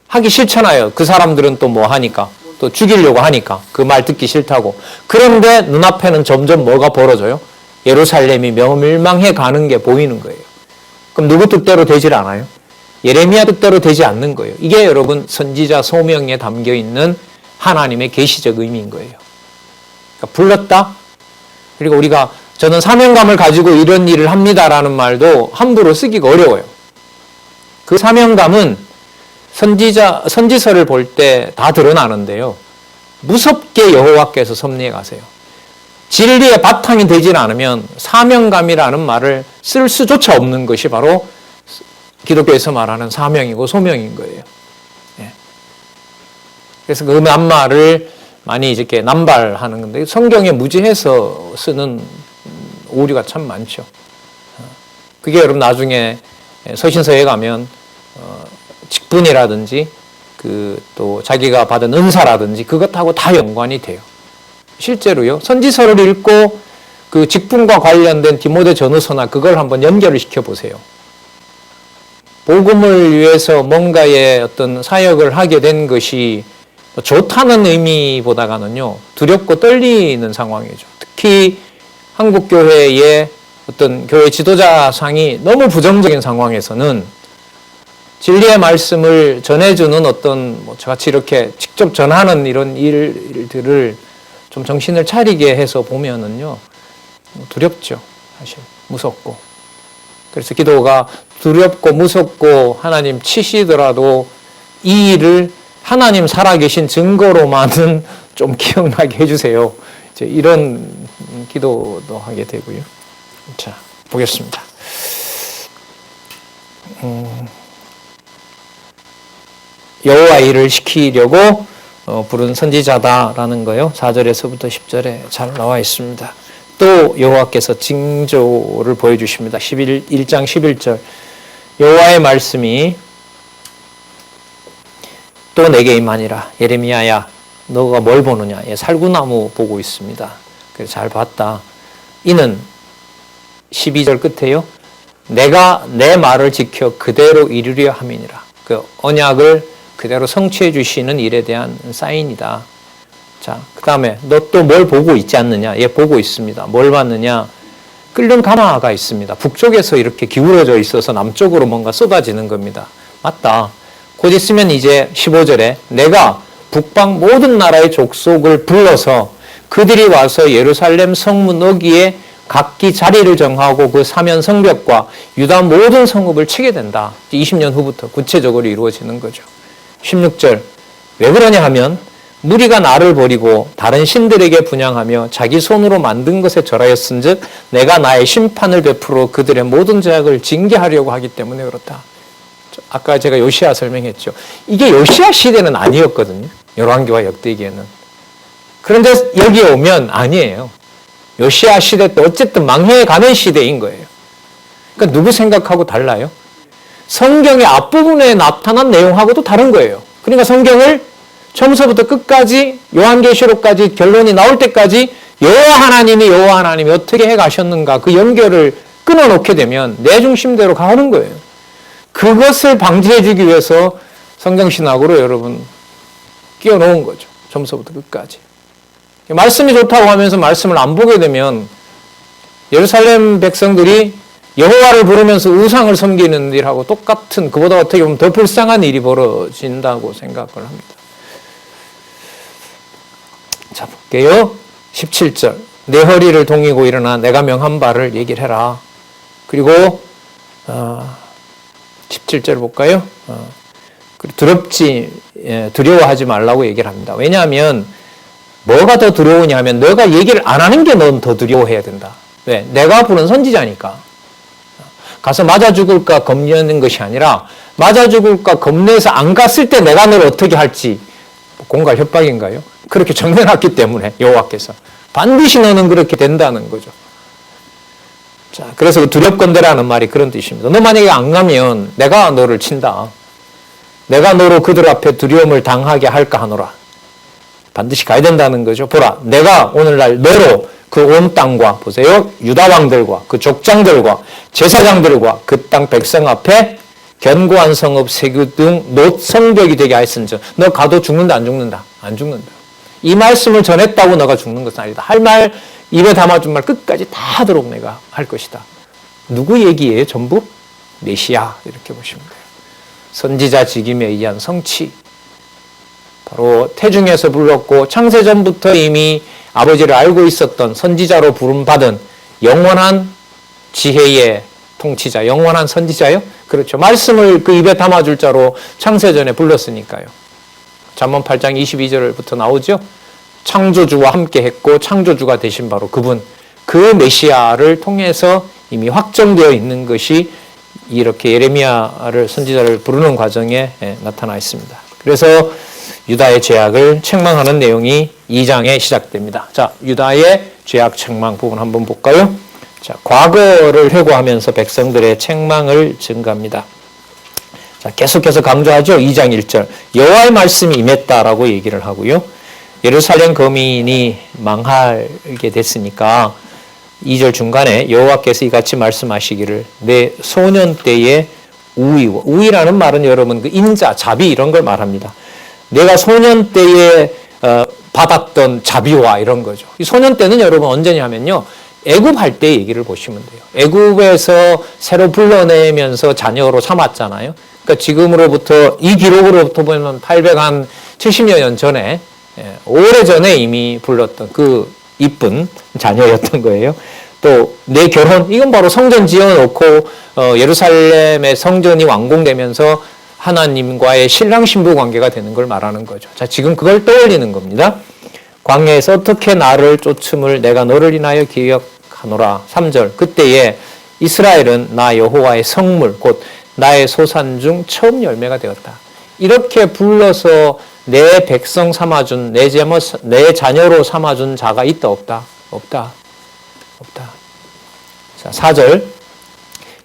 하기 싫잖아요. 그 사람들은 또 뭐 하니까 또 죽이려고 하니까 그 말 듣기 싫다고. 그런데 눈앞에는 점점 뭐가 벌어져요? 예루살렘이 멸망해 가는 게 보이는 거예요. 그럼 누구 뜻대로 되질 않아요? 예레미야 뜻대로 되지 않는 거예요. 이게 여러분 선지자 소명에 담겨 있는 하나님의 계시적 의미인 거예요. 그러니까 불렀다. 그리고 우리가 저는 사명감을 가지고 이런 일을 합니다라는 말도 함부로 쓰기가 어려워요. 그 사명감은 선지서를 볼 때 다 드러나는데요. 무섭게 여호와께서 섭리해 가세요. 진리의 바탕이 되질 않으면 사명감이라는 말을 쓸 수조차 없는 것이 바로 기독교에서 말하는 사명이고 소명인 거예요. 그래서 그 낱말을 많이 이렇게 남발하는 건데 성경에 무지해서 쓰는 오류가 참 많죠. 그게 여러분 나중에 서신서에 가면 직분이라든지 그 또 자기가 받은 은사라든지 그것하고 다 연관이 돼요. 실제로요. 선지서를 읽고 그 직분과 관련된 디모데 전후서나 그걸 한번 연결을 시켜보세요. 복음을 위해서 뭔가의 어떤 사역을 하게 된 것이 좋다는 의미보다가는요, 두렵고 떨리는 상황이죠. 특히 한국교회의 어떤 교회 지도자상이 너무 부정적인 상황에서는 진리의 말씀을 전해주는 어떤 저같이 이렇게 직접 전하는 이런 일들을 좀 정신을 차리게 해서 보면은요, 두렵죠. 사실. 무섭고. 그래서 기도가 두렵고 무섭고 하나님 치시더라도 이 일을 하나님 살아계신 증거로만은 좀 기억나게 해주세요. 이제 이런 기도도 하게 되고요. 자, 보겠습니다. 여호와 일을 시키려고 부른 선지자다라는 거요. 4절에서부터 10절에 잘 나와 있습니다. 또 여호와께서 징조를 보여주십니다. 1장 11절 여호와의 말씀이 또 내게 임하니라. 예레미야야 너가 뭘 보느냐. 살구나무 보고 있습니다. 그래서 잘 봤다. 이는 12절 끝에요. 내가 내 말을 지켜 그대로 이루려 함이니라. 그 언약을 그대로 성취해 주시는 일에 대한 사인이다. 자, 그 다음에 너 또 뭘 보고 있지 않느냐? 보고 있습니다. 뭘 봤느냐? 끓는 가마가 있습니다. 북쪽에서 이렇게 기울어져 있어서 남쪽으로 뭔가 쏟아지는 겁니다. 맞다. 곧 있으면 이제 15절에 내가 북방 모든 나라의 족속을 불러서 그들이 와서 예루살렘 성문 어귀에 각기 자리를 정하고 그 사면 성벽과 유다 모든 성읍을 치게 된다. 20년 후부터 구체적으로 이루어지는 거죠. 16절 왜 그러냐 하면 무리가 나를 버리고 다른 신들에게 분향하며 자기 손으로 만든 것에 절하였은즉 내가 나의 심판을 베풀어 그들의 모든 죄악을 징계하려고 하기 때문에 그렇다. 아까 제가 요시야 설명했죠. 이게 요시야 시대는 아니었거든요. 열왕기와 역대기에는. 그런데 여기에 오면 아니에요. 요시야 시대 때 어쨌든 망해가는 시대인 거예요. 그러니까 누구 생각하고 달라요? 성경의 앞부분에 나타난 내용하고도 다른 거예요. 그러니까 성경을 처음서부터 끝까지 요한계시록까지 결론이 나올 때까지 여호와 하나님이 어떻게 해가셨는가 그 연결을 끊어놓게 되면 내 중심대로 가는 거예요. 그것을 방지해주기 위해서 성경신학으로 여러분 끼워놓은 거죠. 처음서부터 끝까지. 말씀이 좋다고 하면서 말씀을 안 보게 되면 예루살렘 백성들이 여호와를 부르면서 우상을 섬기는 일하고 똑같은 그보다 어떻게 보면 더 불쌍한 일이 벌어진다고 생각을 합니다. 자, 볼게요. 17절 내 허리를 동이고 일어나 내가 명한 바를 얘기를 해라. 그리고 17절 볼까요? 두려워하지 말라고 얘기를 합니다. 왜냐하면 뭐가 더 두려우냐 하면 너가 얘기를 안 하는 게 넌 더 두려워해야 된다. 왜? 내가 부른 선지자니까. 가서 맞아 죽을까 겁내는 것이 아니라 맞아 죽을까 겁내서 안 갔을 때 내가 널 어떻게 할지 공갈 협박인가요? 그렇게 정해놨기 때문에 여호와께서 반드시 너는 그렇게 된다는 거죠. 자, 그래서 그 두렵건대라는 말이 그런 뜻입니다. 너 만약에 안 가면 내가 너를 친다. 내가 너로 그들 앞에 두려움을 당하게 할까 하노라. 반드시 가야 된다는 거죠. 보라, 내가 오늘날 너로 그 온 땅과, 보세요, 유다 왕들과 그 족장들과 제사장들과 그 땅 백성 앞에 견고한 성읍 세교 등 노성벽이 되게 하였은즉 너 가도 죽는다 안 죽는다? 안 죽는다. 이 말씀을 전했다고 너가 죽는 것은 아니다. 할 말, 입에 담아준 말 끝까지 다 하도록 내가 할 것이다. 누구 얘기예요? 전부? 메시아, 이렇게 보시면 돼요. 선지자 직임에 의한 성취. 바로 태중에서 불렀고 창세전부터 이미 아버지를 알고 있었던 선지자로 부름받은 영원한 지혜의 통치자, 영원한 선지자요? 그렇죠. 말씀을 그 입에 담아줄 자로 창세전에 불렀으니까요. 잠언 8장 22절부터 나오죠. 창조주와 함께 했고 창조주가 되신 바로 그분, 그 메시아를 통해서 이미 확정되어 있는 것이 이렇게 예레미야를 선지자를 부르는 과정에 나타나 있습니다. 그래서 유다의 죄악을 책망하는 내용이 2장에 시작됩니다. 자, 유다의 죄악 책망 부분 한번 볼까요? 자, 과거를 회고하면서 백성들의 책망을 증가합니다. 자, 계속해서 강조하죠. 2장 1절. 여호와의 말씀이 임했다라고 얘기를 하고요. 예루살렘 거민이 망하게 됐으니까 2절 중간에 여호와께서 이같이 말씀하시기를 내 소년 때의 우위라는 말은 여러분 그 인자, 자비 이런 걸 말합니다. 내가 소년 때에 받았던 자비와 이런 거죠. 이 소년 때는 여러분 언제냐 하면요. 애굽할 때 얘기를 보시면 돼요. 애굽에서 새로 불러내면서 자녀로 삼았잖아요. 그러니까 지금으로부터 이 기록으로부터 보면 870여 년 전에 오래전에 이미 불렀던 그 이쁜 자녀였던 거예요. 또 내 결혼 이건 바로 성전 지어놓고 예루살렘의 성전이 완공되면서 하나님과의 신랑 신부 관계가 되는 걸 말하는 거죠. 자, 지금 그걸 떠올리는 겁니다. 광야에서 어떻게 나를 쫓음을 내가 너를 인하여 기억하노라. 3절. 그때에 이스라엘은 나 여호와의 성물 곧 나의 소산 중 처음 열매가 되었다. 이렇게 불러서 내 백성 삼아준 내 자녀로 삼아준 자가 있다 없다? 없다. 없다. 자, 4절.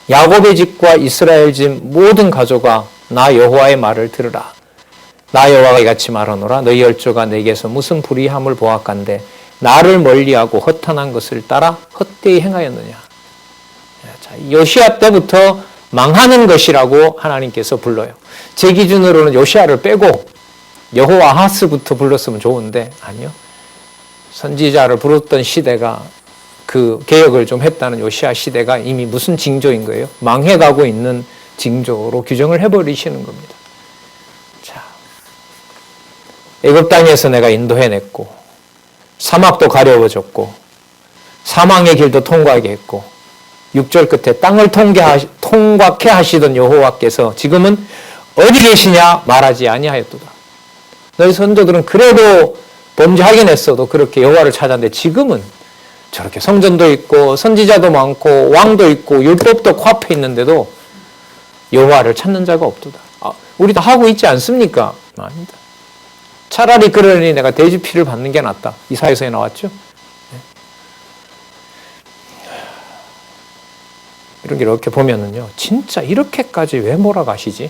야곱의 집과 이스라엘 집 모든 가족아 나 여호와의 말을 들으라. 나 여호와가 이같이 말하노라. 너희 열조가 내게서 무슨 불의함을 보았간대 나를 멀리하고 허탄한 것을 따라 헛되이 행하였느냐. 자, 요시야 때부터 망하는 것이라고 하나님께서 불러요. 제 기준으로는 요시야를 빼고 여호와 하스부터 불렀으면 좋은데 아니요. 선지자를 부르던 시대가 그 개혁을 좀 했다는 요시야 시대가 이미 무슨 징조인 거예요? 망해가고 있는 징조로 규정을 해버리시는 겁니다. 자, 애굽 땅에서 내가 인도해냈고 사막도 가려워졌고 사망의 길도 통과하게 했고 6절 끝에 땅을 통과케 하시던 여호와께서 지금은 어디 계시냐 말하지 아니하였도다. 너희 선조들은 그래도 범죄하긴 했어도 그렇게 여호와를 찾았는데 지금은 저렇게 성전도 있고 선지자도 많고 왕도 있고 율법도 코앞에 있는데도 여호와를 찾는 자가 없도다. 우리도 하고 있지 않습니까? 아닙니다. 차라리 그러니 내가 돼지 피를 받는 게 낫다. 이사야서에 나왔죠. 이렇게 보면은요, 진짜 이렇게까지 왜 몰아가시지?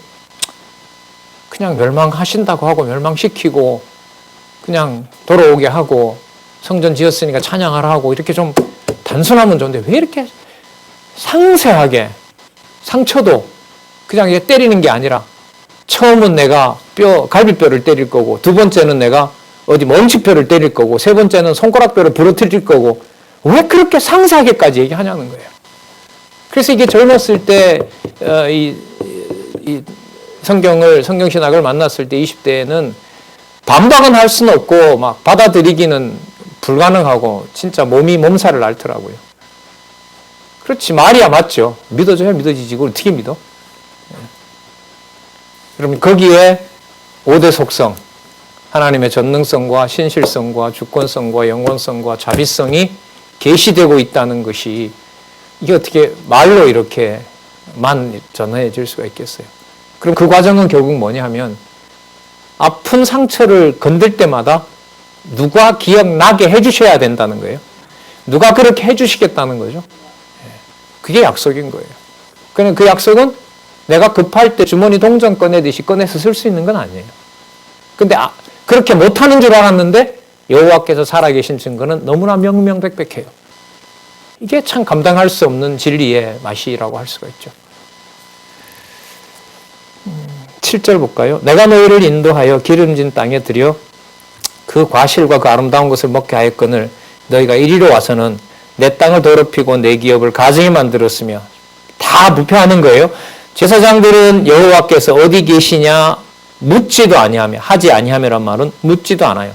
그냥 멸망하신다고 하고 멸망시키고 그냥 돌아오게 하고 성전 지었으니까 찬양하라 하고 이렇게 좀 단순하면 좋은데 왜 이렇게 상세하게 상처도 그냥 이게 때리는 게 아니라 처음은 내가 갈비뼈를 때릴 거고 두 번째는 내가 어디 멈치뼈를 때릴 거고 세 번째는 손가락뼈를 부러뜨릴 거고 왜 그렇게 상세하게까지 얘기하냐는 거예요. 그래서 이게 젊었을 때 이 성경신학을 만났을 때 20대에는 반박은 할 수는 없고 막 받아들이기는 불가능하고 진짜 몸살을 앓더라고요. 그렇지 말이야 맞죠. 믿어줘야 믿어지지 그걸 어떻게 믿어? 여러분 거기에 5대 속성 하나님의 전능성과 신실성과 주권성과 영원성과 자비성이 계시되고 있다는 것이 이게 어떻게 말로 이렇게만 전해질 수가 있겠어요. 그럼 그 과정은 결국 뭐냐 하면 아픈 상처를 건들 때마다 누가 기억나게 해주셔야 된다는 거예요. 누가 그렇게 해주시겠다는 거죠. 그게 약속인 거예요. 그냥 그 약속은 내가 급할 때 주머니 동전 꺼내듯이 꺼내서 쓸 수 있는 건 아니에요. 근데 그렇게 못하는 줄 알았는데 여호와께서 살아계신 증거는 너무나 명명백백해요. 이게 참 감당할 수 없는 진리의 맛이라고 할 수가 있죠. 7절 볼까요? 내가 너희를 인도하여 기름진 땅에 들여 그 과실과 그 아름다운 것을 먹게 하였거늘 너희가 이리로 와서는 내 땅을 더럽히고 내 기업을 가증히 만들었으며 다 부패하는 거예요. 제사장들은 여호와께서 어디 계시냐 묻지도 아니하며 하지 아니하며란 말은 묻지도 않아요.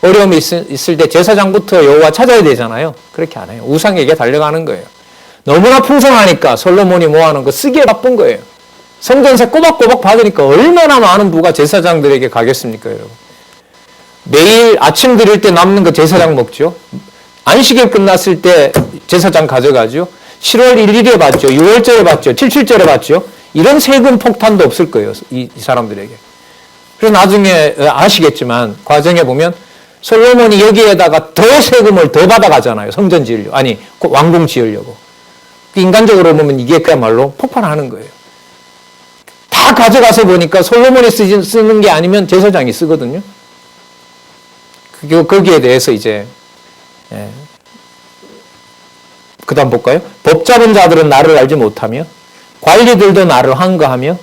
어려움이 있을 때 제사장부터 여호와 찾아야 되잖아요. 그렇게 안 해요. 우상에게 달려가는 거예요. 너무나 풍성하니까 솔로몬이 모아놓은 거 쓰기에 바쁜 거예요. 성전세 꼬박꼬박 받으니까 얼마나 많은 부가 제사장들에게 가겠습니까, 여러분? 매일 아침 드릴 때 남는 거 제사장 먹죠. 안식일 끝났을 때 제사장 가져가죠. 7월 1일에 받죠. 6월절에 받죠. 7.7절에 받죠. 이런 세금 폭탄도 없을 거예요, 이 사람들에게. 그래서 나중에 아시겠지만 과정에 보면 솔로몬이 여기에다가 더 세금을 더 받아가잖아요. 성전 지으려고. 아니, 왕궁 지으려고. 인간적으로 보면 이게 그야말로 폭발하는 거예요. 다 가져가서 보니까 솔로몬이 쓰는 게 아니면 제사장이 쓰거든요. 거기에 대해서 이제 그 다음 볼까요? 법 잡은 자들은 나를 알지 못하며 관리들도 나를 항거하며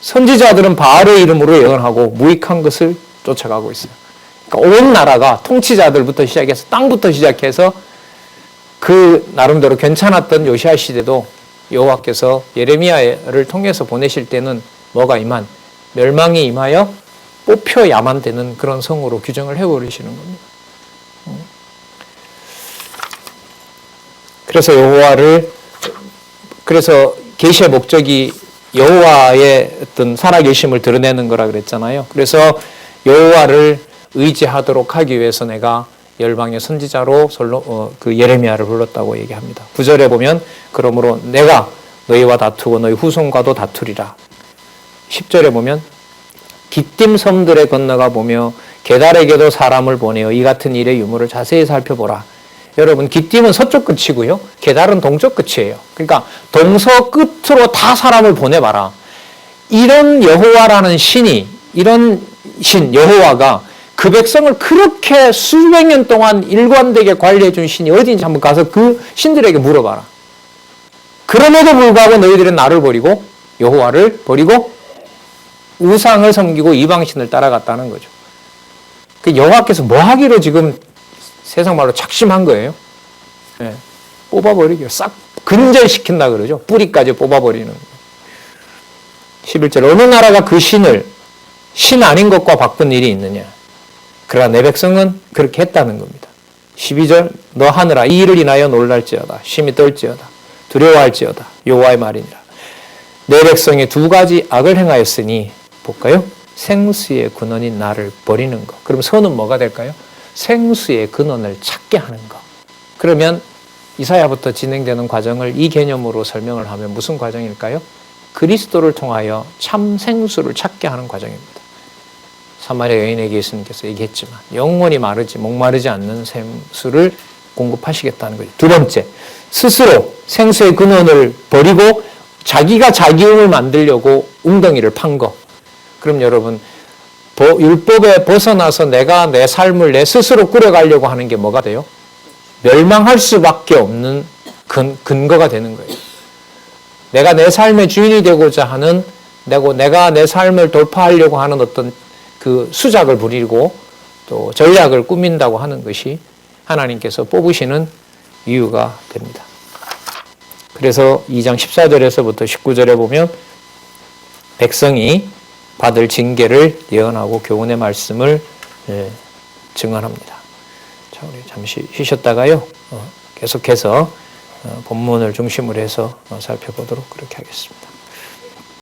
선지자들은 바알의 이름으로 예언하고 무익한 것을 쫓아가고 있어요. 그러니까 온 나라가 통치자들부터 시작해서 땅부터 시작해서 그 나름대로 괜찮았던 요시야 시대도 여호와께서 예레미야를 통해서 보내실 때는 뭐가 멸망이 임하여 뽑혀야만 되는 그런 성으로 규정을 해버리시는 겁니다. 그래서 계시의 목적이 여호와의 어떤 살아계심을 드러내는 거라 그랬잖아요. 그래서 여호와를 의지하도록 하기 위해서 내가 열방의 선지자로 그 예레미야를 불렀다고 얘기합니다. 9절에 보면 그러므로 내가 너희와 다투고 너희 후손과도 다투리라. 10절에 보면 깃딤 섬들에 건너가 보며 게달에게도 사람을 보내어 이 같은 일의 유무를 자세히 살펴보라. 여러분, 깃딤은 서쪽 끝이고요. 게달은 동쪽 끝이에요. 그러니까 동서 끝으로 다 사람을 보내봐라. 이런 여호와라는 신이, 이런 신 여호와가 그 백성을 그렇게 수백 년 동안 일관되게 관리해 준 신이 어디인지 한번 가서 그 신들에게 물어봐라. 그럼에도 불구하고 너희들은 나를 버리고 여호와를 버리고 우상을 섬기고 이방신을 따라갔다는 거죠. 그 여호와께서 뭐 하기로 지금 세상 말로 작심한 거예요. 네. 뽑아버리기로 싹 근절시킨다 그러죠. 뿌리까지 뽑아버리는 거예요. 11절 어느 나라가 그 신을 신 아닌 것과 바꾼 일이 있느냐. 그러나 내 백성은 그렇게 했다는 겁니다. 12절 너 하늘아 이 일을 인하여 놀랄지어다. 심히 떨지어다. 두려워할지어다. 여호와의 말이니라. 내 백성이 두 가지 악을 행하였으니 볼까요? 생수의 근원인 나를 버리는 것. 그럼 선은 뭐가 될까요? 생수의 근원을 찾게 하는 것. 그러면 이사야부터 진행되는 과정을 이 개념으로 설명을 하면 무슨 과정일까요? 그리스도를 통하여 참 생수를 찾게 하는 과정입니다. 사마리아 여인에게 예수님께서 얘기했지만 영원히 목마르지 않는 생수를 공급하시겠다는 거죠. 두 번째, 스스로 생수의 근원을 버리고 자기가 자기 음을 만들려고 웅덩이를 판 거. 그럼 여러분, 율법에 벗어나서 내가 내 삶을 내 스스로 꾸려가려고 하는 게 뭐가 돼요? 멸망할 수밖에 없는 근거가 되는 거예요. 내가 내 삶의 주인이 되고자 하는, 내가 내 삶을 돌파하려고 하는 어떤 그 수작을 부리고 또 전략을 꾸민다고 하는 것이 하나님께서 뽑으시는 이유가 됩니다. 그래서 2장 14절에서부터 19절에 보면 백성이 받을 징계를 예언하고 교훈의 말씀을 증언합니다. 자, 우리 잠시 쉬셨다가요. 계속해서 본문을 중심으로 해서 살펴보도록 그렇게 하겠습니다.